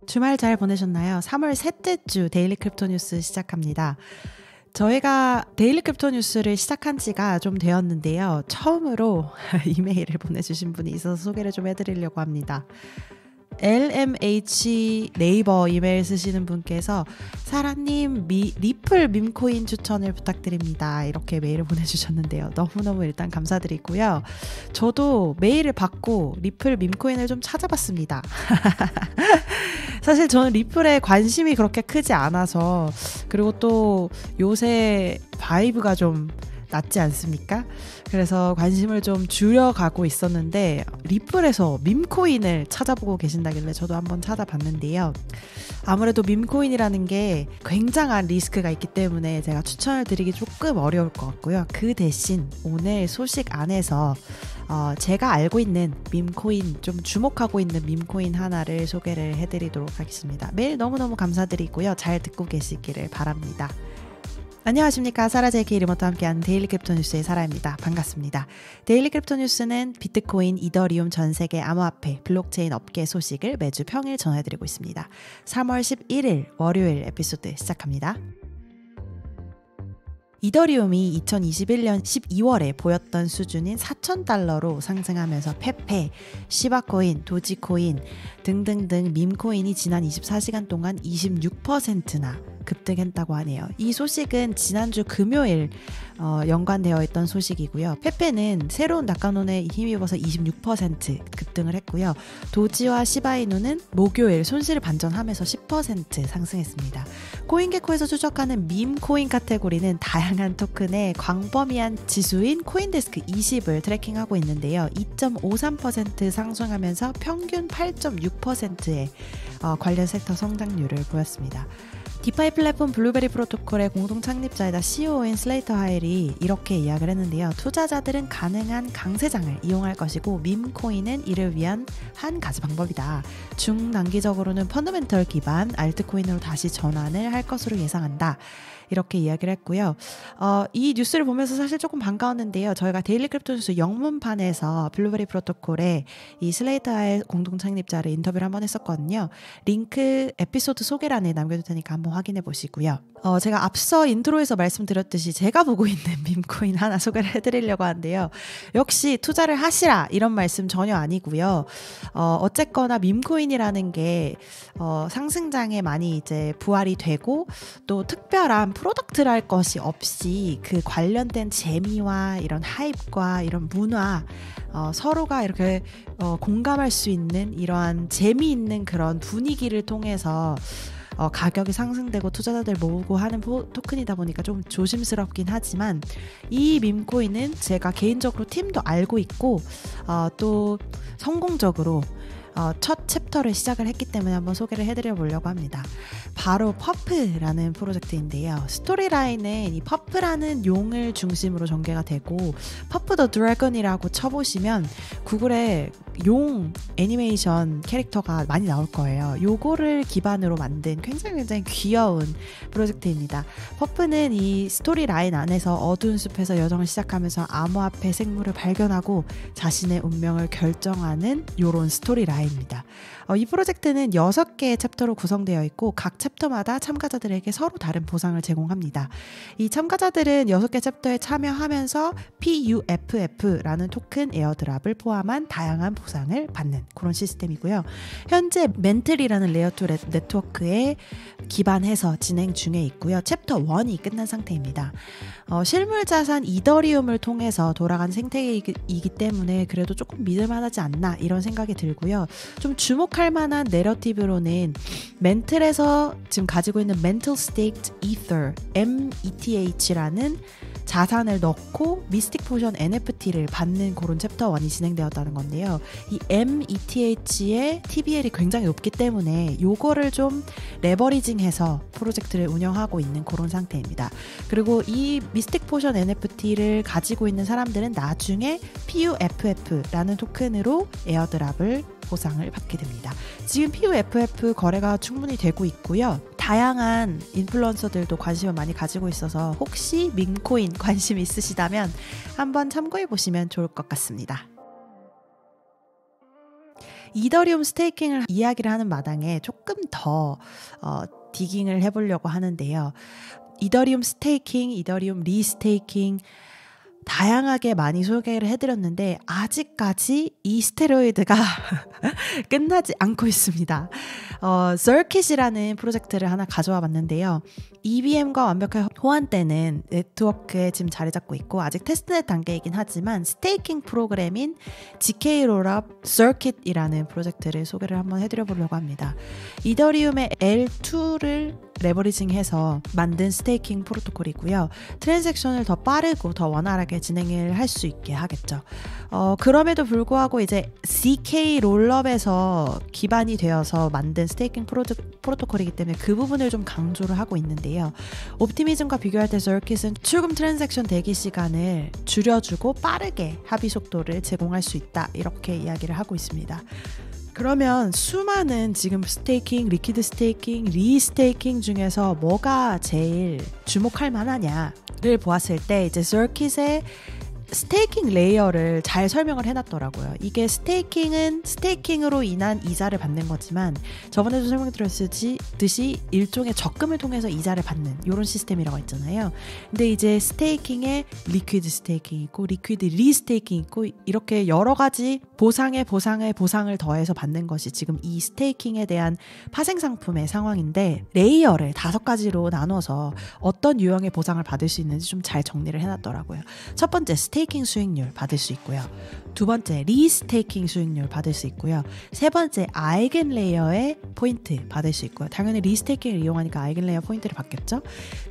주말 잘 보내셨나요? 3월 셋째 주 데일리 크립토 뉴스 시작합니다. 저희가 데일리 크립토 뉴스를 시작한 지가 좀 되었는데요. 처음으로 이메일을 보내주신 분이 있어서 소개를 좀 해드리려고 합니다. LMH 네이버 이메일 쓰시는 분께서 사라님 리플 밈코인 추천을 부탁드립니다. 이렇게 메일을 보내주셨는데요. 너무너무 일단 감사드리고요. 저도 메일을 받고 리플 밈코인을 좀 찾아봤습니다. 사실 저는 리플에 관심이 그렇게 크지 않아서, 그리고 또 요새 바이브가 좀 낮지 않습니까? 그래서 관심을 좀 줄여가고 있었는데 리플에서 밈코인을 찾아보고 계신다길래 저도 한번 찾아봤는데요. 아무래도 밈코인이라는 게 굉장한 리스크가 있기 때문에 제가 추천을 드리기 조금 어려울 것 같고요. 그 대신 오늘 소식 안에서 제가 알고 있는 밈코인, 좀 주목하고 있는 밈코인 하나를 소개를 해드리도록 하겠습니다. 메일 너무너무 감사드리고요. 잘 듣고 계시기를 바랍니다. 안녕하십니까. 사라 JK 리모트와 함께하는 데일리 크립토 뉴스의 사라입니다. 반갑습니다. 데일리 크립토 뉴스는 비트코인, 이더리움 전 세계 암호화폐, 블록체인 업계 소식을 매주 평일 전해드리고 있습니다. 3월 11일 월요일 에피소드 시작합니다. 이더리움이 2021년 12월에 보였던 수준인 $4,000로 상승하면서 페페, 시바코인, 도지코인 등등등 밈코인이 지난 24시간 동안 26%나 급등했다고 하네요. 이 소식은 지난주 금요일 연관되어 있던 소식이고요. 페페는 새로운 낙관론에 힘입어서 26% 급등을 했고요. 도지와 시바이누는 목요일 손실 반전하면서 10% 상승했습니다. 코인게코에서 추적하는 밈코인 카테고리는 다양한 토큰의 광범위한 지수인 코인데스크 20을 트래킹하고 있는데요. 2.53% 상승하면서 평균 8.6%의 관련 섹터 성장률을 보였습니다. 디파이 플랫폼 블루베리 프로토콜의 공동 창립자이다 CEO인 슬레이터 하일이 이렇게 이야기를 했는데요. 투자자들은 가능한 강세장을 이용할 것이고 밈코인은 이를 위한 한 가지 방법이다. 중단기적으로는 펀더멘털 기반 알트코인으로 다시 전환을 할 것으로 예상한다. 이렇게 이야기를 했고요. 이 뉴스를 보면서 사실 조금 반가웠는데요. 저희가 데일리 크립토 뉴스 영문판에서 블루베리 프로토콜의 이 슬레이터의 공동 창립자를 인터뷰를 한번 했었거든요. 링크 에피소드 소개란에 남겨둘 테니까 한번 확인해 보시고요. 제가 앞서 인트로에서 말씀드렸듯이 제가 보고 있는 밈코인 하나 소개를 해드리려고 하는데요. 역시 투자를 하시라 이런 말씀 전혀 아니고요. 어쨌거나 밈코인이라는 게 상승장에 많이 이제 부활이 되고 또 특별한 프로덕트랄 것이 없이 그 관련된 재미와 이런 하입과 이런 문화 서로가 이렇게 공감할 수 있는 이러한 재미있는 그런 분위기를 통해서 가격이 상승되고 투자자들 모으고 하는 토큰이다 보니까 좀 조심스럽긴 하지만 이 밈코인은 제가 개인적으로 팀도 알고 있고 또 성공적으로 첫 챕터를 시작을 했기 때문에 한번 소개를 해드려 보려고 합니다. 바로 퍼프라는 프로젝트인데요. 스토리라인은 이 퍼프라는 용을 중심으로 전개가 되고 퍼프 더 드래곤이라고 쳐보시면 구글에 용 애니메이션 캐릭터가 많이 나올 거예요. 요거를 기반으로 만든 굉장히 귀여운 프로젝트입니다. 퍼프는 이 스토리 라인 안에서 어두운 숲에서 여정을 시작하면서 암호화폐 생물을 발견하고 자신의 운명을 결정하는 요런 스토리 라인입니다. 이 프로젝트는 6개의 챕터로 구성되어 있고 각 챕터마다 참가자들에게 서로 다른 보상을 제공합니다. 이 참가자들은 6개 챕터에 참여하면서 PUFF라는 토큰 에어드랍을 포함한 다양한 보상을 받는 그런 시스템이고요. 현재 멘틀이라는 레이어2 네트워크에 기반해서 진행 중에 있고요. 챕터 1이 끝난 상태입니다. 실물자산 이더리움을 통해서 돌아간 생태계이기 때문에 그래도 조금 믿을만하지 않나 이런 생각이 들고요. 좀 주목할 만한 내러티브로는 멘틀에서 지금 가지고 있는 Mental Staked Ether, METH라는 자산을 넣고 미스틱 포션 NFT를 받는 그런 챕터 1이 진행되었다는 건데요. 이 METH의 TVL이 굉장히 높기 때문에 요거를 좀 레버리징해서 프로젝트를 운영하고 있는 그런 상태입니다. 그리고 이 미스틱 포션 NFT를 가지고 있는 사람들은 나중에 PUFF라는 토큰으로 에어드랍을 보상을 받게 됩니다. 지금 PUFF 거래가 충분히 되고 있고요. 다양한 인플루언서들도 관심을 많이 가지고 있어서 혹시 밈코인 관심 있으시다면 한번 참고해 보시면 좋을 것 같습니다. 이더리움 스테이킹을 이야기를 하는 마당에 조금 더 디깅을 해보려고 하는데요. 이더리움 스테이킹, 이더리움 리스테이킹 다양하게 많이 소개를 해드렸는데 아직까지 이 스테로이드가 끝나지 않고 있습니다. 서킷이라는 프로젝트를 하나 가져와 봤는데요. EVM과 완벽하게 호환되는 네트워크에 지금 자리 잡고 있고 아직 테스트넷 단계이긴 하지만 스테이킹 프로그램인 GK 롤업 서킷이라는 프로젝트를 소개를 한번 해드려 보려고 합니다. 이더리움의 L2를 레버리징해서 만든 스테이킹 프로토콜이고요. 트랜잭션을 더 빠르고 더 원활하게 진행을 할 수 있게 하겠죠. 그럼에도 불구하고 이제 CK 롤업에서 기반이 되어서 만든 스테이킹 프로토콜이기 때문에 그 부분을 좀 강조를 하고 있는데요. 옵티미즘과 비교할 때 서킷은 출금 트랜잭션 대기 시간을 줄여주고 빠르게 합의 속도를 제공할 수 있다. 이렇게 이야기를 하고 있습니다. 그러면 수많은 지금 스테이킹, 리퀴드 스테이킹, 리스테이킹 중에서 뭐가 제일 주목할 만하냐를 보았을 때 이제 서킷의 스테이킹 레이어를 잘 설명을 해놨더라고요. 이게 스테이킹은 스테이킹으로 인한 이자를 받는 거지만 저번에도 설명드렸듯이 일종의 적금을 통해서 이자를 받는 이런 시스템이라고 했잖아요. 근데 이제 스테이킹에 리퀴드 스테이킹 있고 리퀴드 리스테이킹 있고 이렇게 여러 가지 보상을 더해서 받는 것이 지금 이 스테이킹에 대한 파생상품의 상황인데 레이어를 5가지로 나눠서 어떤 유형의 보상을 받을 수 있는지 좀 잘 정리를 해놨더라고요. 첫 번째 스테이킹 수익률 받을 수 있고요. 두 번째 리스테이킹 수익률 받을 수 있고요. 세 번째 아이겐 레이어의 포인트 받을 수 있고요. 당연히 리스테이킹을 이용하니까 아이겐 레이어 포인트를 받겠죠.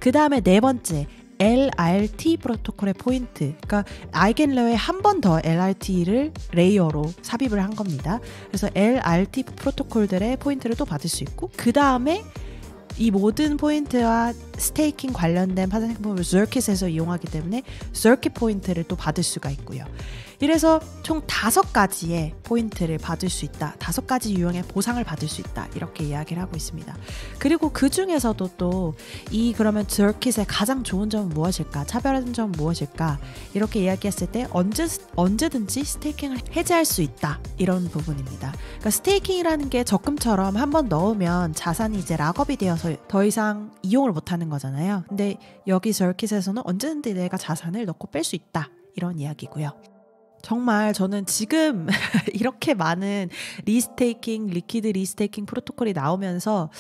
그 다음에 네 번째 LRT 프로토콜의 포인트, 그러니까 아이겐 레이어에 한 번 더 LRT를 레이어로 삽입을 한 겁니다. 그래서 LRT 프로토콜들의 포인트를 또 받을 수 있고 그 다음에 이 모든 포인트와 스테이킹 관련된 파생상품을 서킷에서 이용하기 때문에 서킷 포인트를 또 받을 수가 있고요. 이래서 총 5가지의 포인트를 받을 수 있다. 5가지 유형의 보상을 받을 수 있다. 이렇게 이야기를 하고 있습니다. 그리고 그 중에서도 또 이 그러면 서킷의 가장 좋은 점은 무엇일까? 차별화된 점은 무엇일까? 이렇게 이야기했을 때 언제든지 스테이킹을 해제할 수 있다. 이런 부분입니다. 그러니까 스테이킹이라는 게 적금처럼 한번 넣으면 자산이 이제 락업이 되어서 더 이상 이용을 못하는 거잖아요. 근데 여기 서킷에서는 언제든지 내가 자산을 넣고 뺄 수 있다. 이런 이야기고요. 정말 저는 지금 이렇게 많은 리스테이킹, 리퀴드 리스테이킹 프로토콜이 나오면서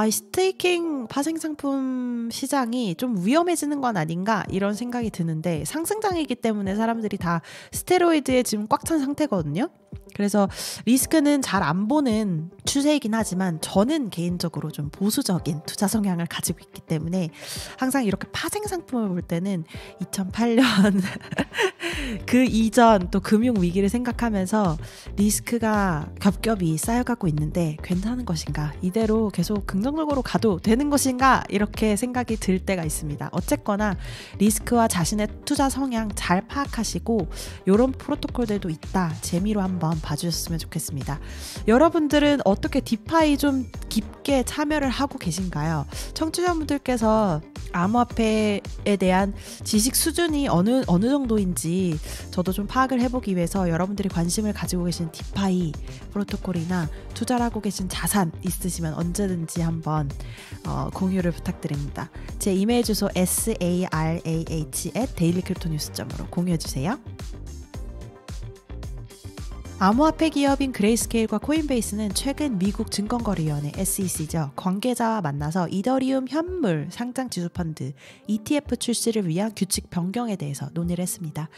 이 스테이킹 파생상품 시장이 좀 위험해지는 건 아닌가 이런 생각이 드는데 상승장이기 때문에 사람들이 다 스테로이드에 지금 꽉 찬 상태거든요. 그래서 리스크는 잘 안 보는 추세이긴 하지만 저는 개인적으로 좀 보수적인 투자 성향을 가지고 있기 때문에 항상 이렇게 파생 상품을 볼 때는 2008년 그 이전 또 금융 위기를 생각하면서 리스크가 겹겹이 쌓여가고 있는데 괜찮은 것인가? 이대로 계속 긍정적으로 가도 되는 것인가? 이렇게 생각이 들 때가 있습니다. 어쨌거나 리스크와 자신의 투자 성향 잘 파악하시고 이런 프로토콜들도 있다. 재미로 한번 봐주셨으면 좋겠습니다. 여러분들은 어떻게 디파이 좀 깊게 참여를 하고 계신가요? 청취자분들께서 암호화폐에 대한 지식 수준이 어느 정도인지 저도 좀 파악을 해보기 위해서 여러분들이 관심을 가지고 계신 디파이 프로토콜이나 투자를 하고 계신 자산 있으시면 언제든지 한번 공유를 부탁드립니다. 제 이메일 주소 sarah@dailycryptonews.으로 공유해주세요. 암호화폐 기업인 그레이스케일과 코인베이스는 최근 미국 증권거래위원회 SEC죠. 관계자와 만나서 이더리움 현물 상장 지수펀드 ETF 출시를 위한 규칙 변경에 대해서 논의를 했습니다.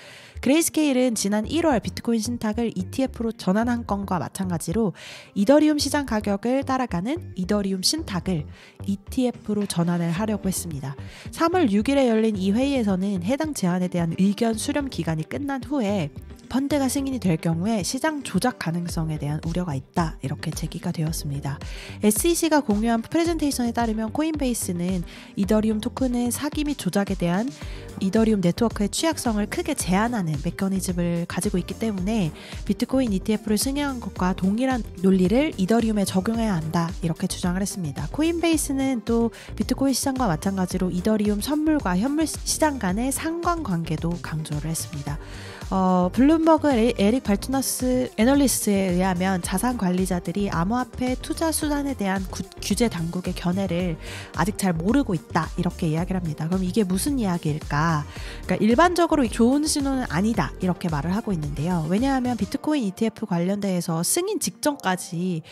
그레이스케일은 지난 1월 비트코인 신탁을 ETF로 전환한 건과 마찬가지로 이더리움 시장 가격을 따라가는 이더리움 신탁을 ETF로 전환을 하려고 했습니다. 3월 6일에 열린 이 회의에서는 해당 제안에 대한 의견 수렴 기간이 끝난 후에 펀드가 승인이 될 경우에 시장 조작 가능성에 대한 우려가 있다. 이렇게 제기가 되었습니다. SEC가 공유한 프레젠테이션에 따르면 코인베이스는 이더리움 토큰의 사기 및 조작에 대한 이더리움 네트워크의 취약성을 크게 제한하는 메커니즘을 가지고 있기 때문에 비트코인 ETF를 승인한 것과 동일한 논리를 이더리움에 적용해야 한다. 이렇게 주장을 했습니다. 코인베이스는 또 비트코인 시장과 마찬가지로 이더리움 선물과 현물 시장 간의 상관관계도 강조를 했습니다. 블룸버그 에릭 발투나스 애널리스트에 의하면 자산 관리자들이 암호화폐 투자 수단에 대한 규제 당국의 견해를 아직 잘 모르고 있다, 이렇게 이야기를 합니다. 그럼 이게 무슨 이야기일까? 그러니까 일반적으로 좋은 신호는 아니다, 이렇게 말을 하고 있는데요. 왜냐하면 비트코인 ETF 관련돼서 승인 직전까지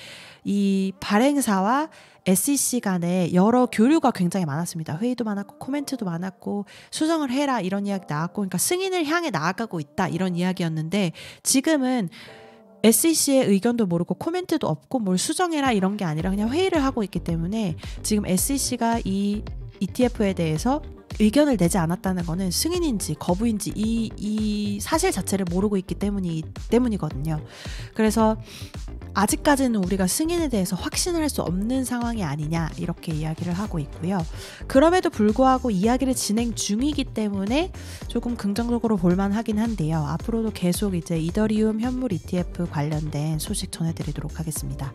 이 발행사와 SEC 간에 여러 교류가 굉장히 많았습니다. 회의도 많았고 코멘트도 많았고 수정을 해라, 이런 이야기 나왔고, 그러니까 승인을 향해 나아가고 있다, 이런 이야기였는데, 지금은 SEC의 의견도 모르고 코멘트도 없고 뭘 수정해라 이런 게 아니라 그냥 회의를 하고 있기 때문에 지금 SEC가 이 ETF에 대해서 의견을 내지 않았다는 거는 승인인지 거부인지 이 사실 자체를 모르고 있기 때문이거든요. 그래서 아직까지는 우리가 승인에 대해서 확신을 할 수 없는 상황이 아니냐, 이렇게 이야기를 하고 있고요. 그럼에도 불구하고 이야기를 진행 중이기 때문에 조금 긍정적으로 볼만하긴 한데요. 앞으로도 계속 이제 이더리움 현물 ETF 관련된 소식 전해드리도록 하겠습니다.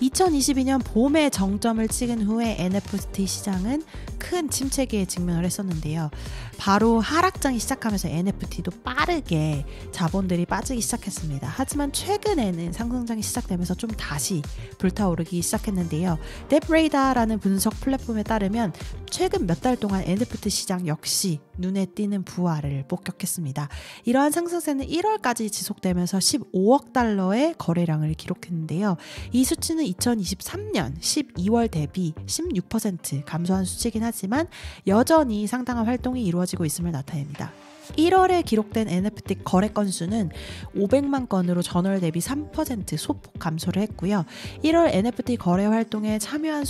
2022년 봄에 정점을 찍은 후에 NFT 시장은 큰 침체기에 직면을 했었는데요. 바로 하락장이 시작하면서 NFT도 빠르게 자본들이 빠지기 시작했습니다. 하지만 최근에는 상승장이 시작되면서 좀 다시 불타오르기 시작했는데요. 뎁레이다라는 분석 플랫폼에 따르면 최근 몇 달 동안 NFT 시장 역시 눈에 띄는 부활을 목격했습니다. 이러한 상승세는 1월까지 지속되면서 15억 달러의 거래량을 기록했는데요. 이 수치는 2023년 12월 대비 16% 감소한 수치이긴 하지만 여전히 상당한 활동이 이루어지고 있음을 나타냅니다. 1월에 기록된 NFT 거래 건수는 500만 건으로 전월 대비 3% 소폭 감소를 했고요. 1월 NFT 거래 활동에 참여한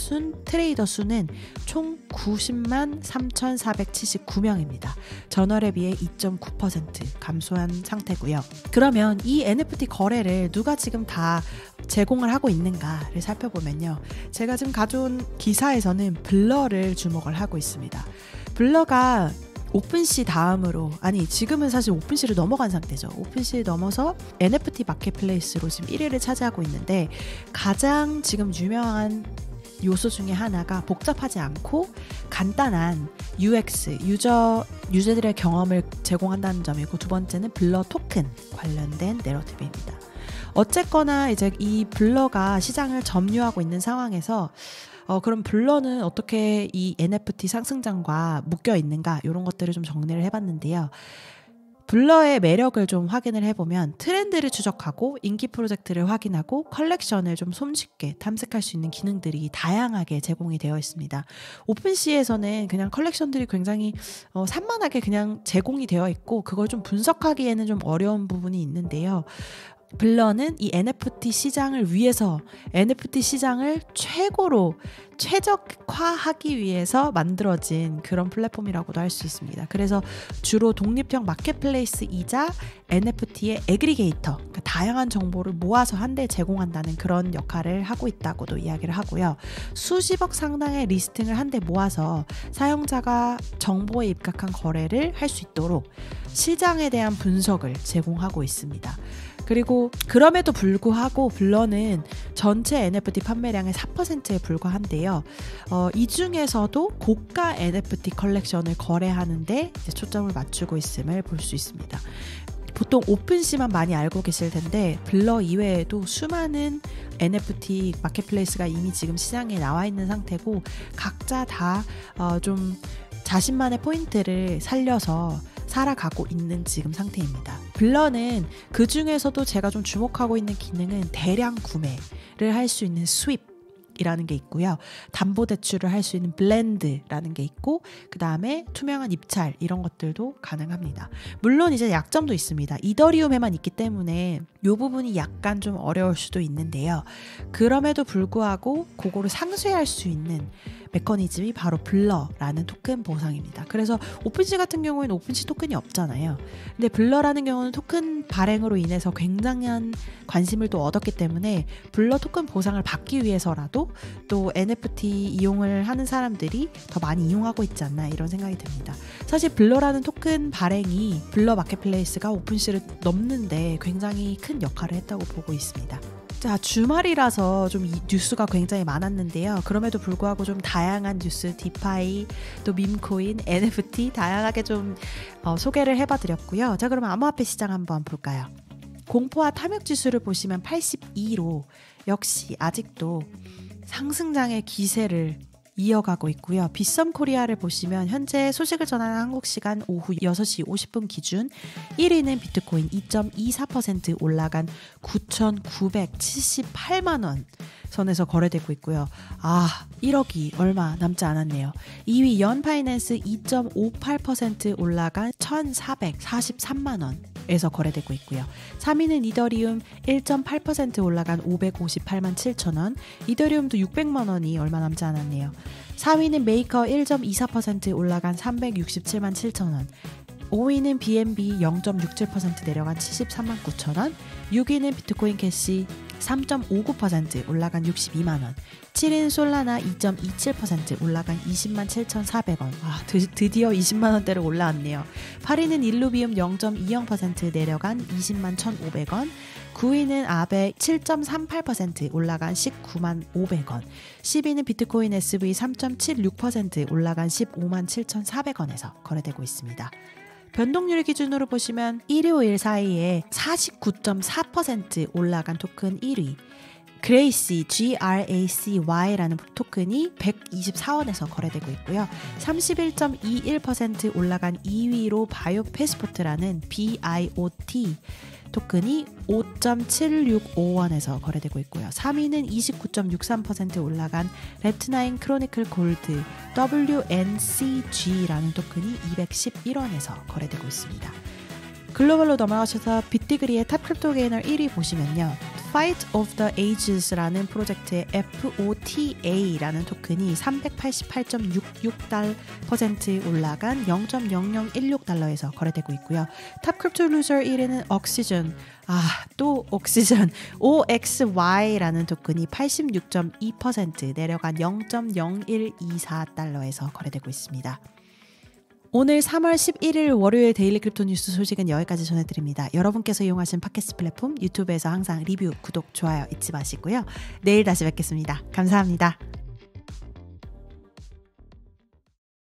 트레이더 수는 총 90만 3,479명입니다. 전월에 비해 2.9% 감소한 상태고요. 그러면 이 NFT 거래를 누가 지금 다 제공을 하고 있는가를 살펴보면요. 제가 지금 가져온 기사에서는 블러를 주목을 하고 있습니다. 블러가 오픈시 다음으로, 아니 지금은 사실 오픈시를 넘어간 상태죠. 오픈시를 넘어서 NFT 마켓플레이스로 지금 1위를 차지하고 있는데, 가장 지금 유명한 요소 중에 하나가 복잡하지 않고 간단한 UX, 유저들의 경험을 제공한다는 점이고, 두 번째는 블러 토큰 관련된 내러티브입니다. 어쨌거나 이제 이 블러가 시장을 점유하고 있는 상황에서 그럼 블러는 어떻게 이 NFT 상승장과 묶여 있는가, 이런 것들을 좀 정리를 해봤는데요. 블러의 매력을 좀 확인을 해보면 트렌드를 추적하고 인기 프로젝트를 확인하고 컬렉션을 좀 손쉽게 탐색할 수 있는 기능들이 다양하게 제공이 되어 있습니다. 오픈시에서는 그냥 컬렉션들이 굉장히 산만하게 그냥 제공이 되어 있고, 그걸 좀 분석하기에는 좀 어려운 부분이 있는데요. 블러는 이 NFT 시장을 위해서, NFT 시장을 최고로 최적화하기 위해서 만들어진 그런 플랫폼이라고도 할 수 있습니다. 그래서 주로 독립형 마켓플레이스이자 NFT의 애그리게이터, 그러니까 다양한 정보를 모아서 한데 제공한다는 그런 역할을 하고 있다고도 이야기를 하고요. 수십억 상당의 리스팅을 한데 모아서 사용자가 정보에 입각한 거래를 할 수 있도록 시장에 대한 분석을 제공하고 있습니다. 그리고 그럼에도 불구하고 블러는 전체 NFT 판매량의 4%에 불과한데요. 이 중에서도 고가 NFT 컬렉션을 거래하는데 이제 초점을 맞추고 있음을 볼 수 있습니다. 보통 오픈시만 많이 알고 계실 텐데 블러 이외에도 수많은 NFT 마켓플레이스가 이미 지금 시장에 나와 있는 상태고, 각자 다 좀 자신만의 포인트를 살려서 살아가고 있는 지금 상태입니다. 블러는 그 중에서도 제가 좀 주목하고 있는 기능은 대량 구매를 할 수 있는 스윕 이라는 게 있고요. 담보대출을 할 수 있는 블렌드라는 게 있고, 그 다음에 투명한 입찰, 이런 것들도 가능합니다. 물론 이제 약점도 있습니다. 이더리움에만 있기 때문에 이 부분이 약간 좀 어려울 수도 있는데요. 그럼에도 불구하고 그거를 상쇄할 수 있는 메커니즘이 바로 블러라는 토큰 보상입니다. 그래서 오픈시 같은 경우에는 오픈시 토큰이 없잖아요. 근데 블러라는 경우는 토큰 발행으로 인해서 굉장한 관심을 또 얻었기 때문에 블러 토큰 보상을 받기 위해서라도 또 NFT 이용을 하는 사람들이 더 많이 이용하고 있지 않나, 이런 생각이 듭니다. 사실 블러라는 토큰 발행이 블러 마켓플레이스가 오픈시를 넘는데 굉장히 큰 역할을 했다고 보고 있습니다. 자, 주말이라서 좀 뉴스가 굉장히 많았는데요. 그럼에도 불구하고 좀 다양한 뉴스, 디파이, 또 밈코인, NFT 다양하게 좀 소개를 해봐드렸고요. 자, 그러면 암호화폐 시장 한번 볼까요? 공포와 탐욕 지수를 보시면 82로 역시 아직도 상승장의 기세를 이어가고 있고요. 빗썸 코리아를 보시면 현재 소식을 전하는 한국 시간 오후 6시 50분 기준 1위는 비트코인 2.24% 올라간 9,978만 원 선에서 거래되고 있고요. 1억이 얼마 남지 않았네요. 2위 연파이낸스 2.58% 올라간 1,443만 원 에서 거래되고 있고요. 3위는 이더리움 1.8% 올라간 558만 7천 원, 이더리움도 600만 원이 얼마 남지 않았네요. 4위는 메이커 1.24% 올라간 367만 7천 원, 5위는 BNB 0.67% 내려간 73만 9천 원, 6위는 비트코인 캐시 3.59% 올라간 62만 원, 7위는 솔라나 2.27% 올라간 20만 7,400원. 드디어 20만 원대로 올라왔네요. 8위는 일루비움 0.20% 내려간 20만 1,500원, 9위는 아베 7.38% 올라간 19만 500원, 10위는 비트코인 SV 3.76% 올라간 15만 7,400원에서 거래되고 있습니다. 변동률 기준으로 보시면 1일 5일 사이에 49.4% 올라간 토큰 1위, 그레이시 GRACY라는 토큰이 124원에서 거래되고 있고요. 31.21% 올라간 2위로 바이오 패스포트라는 BIOT 토큰이 5.765원에서 거래되고 있고요. 3위는 29.63% 올라간 랩트나인 크로니클 골드 WNCG라는 토큰이 211원에서 거래되고 있습니다. 글로벌로 넘어가셔서 비티그리의 탑 크립토 게이너 1위 보시면요. Fight of the Ages라는 프로젝트의 FOTA라는 토큰이 388.66% 올라간 0.0016달러에서 거래되고 있고요. 탑 크립토 루저 1위는 옥시전, 또 옥시전 OXY라는 토큰이 86.2% 내려간 0.0124달러에서 거래되고 있습니다. 오늘 3월 11일 월요일 데일리 크립토 뉴스 소식은 여기까지 전해드립니다. 여러분께서 이용하신 팟캐스트 플랫폼 유튜브에서 항상 리뷰, 구독, 좋아요 잊지 마시고요. 내일 다시 뵙겠습니다. 감사합니다.